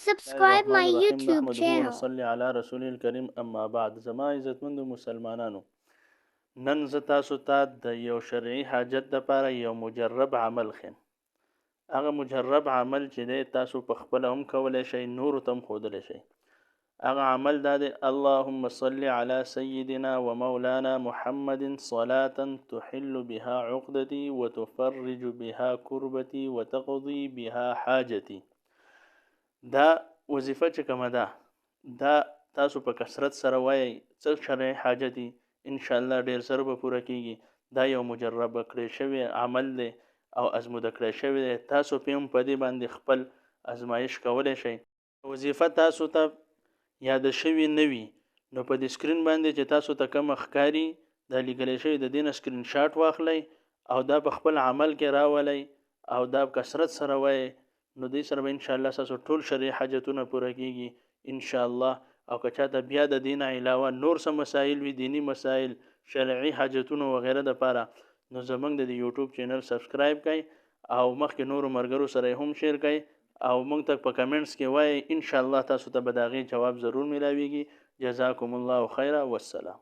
Subscribe my YouTube نحمده channel. ونصلي على رسول الكريم اما بعد. زما عزتمند مسلمانانو، نن زه تاسو ته د یو شرعي حاجت دپاره یو مجرب عمل ښیم. هغه مجرب عمل چې دی تاسو په خپله هم کولی شئ، نورو ته هم ښودلی شئ. هغه عمل دا دی: اللهم صل على سيدنا ومولانا محمد صلاة تحل بها عقدتي وتفرج بها كربتي وتقضي بها حاجتي. دا وظیفه چې کومه ده، دا تاسو په کثرت سره وایئ. څه شرعي حاجت دي انشاءالله ډیر سره به پوره کیږي. دا یو مجربه کړی شوی عمل دی او ازموده کړی شوی دی. تاسو په هم په دې باندې خپل ازمایش کولی شئ. وظیفه تاسو ته یاد شوی نه وي، نو په دې سکرین باندې چې تاسو ته کومه ښکاري دا لیکلی شوی، د دې نه سکرین شاټ واخلئ او دا په خپل عمل کې راولئ او دا کثرت سره وایئ. نو دې سره به انشاءالله ستاسو ټول شرعي حاجتونه پوره کیږي انشاءالله. او که چاته بیا د دین علاوه نور څه مسایل وي، دینی مسایل، شرعي حاجتونه وغیره دپاره، نو زموږ د یوټیوب چینل سبسکرایب کړئ او مخکې نورو ملګرو سره هم شیر کړئ او موږ ته په کمنټس کې وایئ. انشاءالله تاسو ته به د هغې جواب ضرور میلاویږي. جزاکم الله خیره والسلام.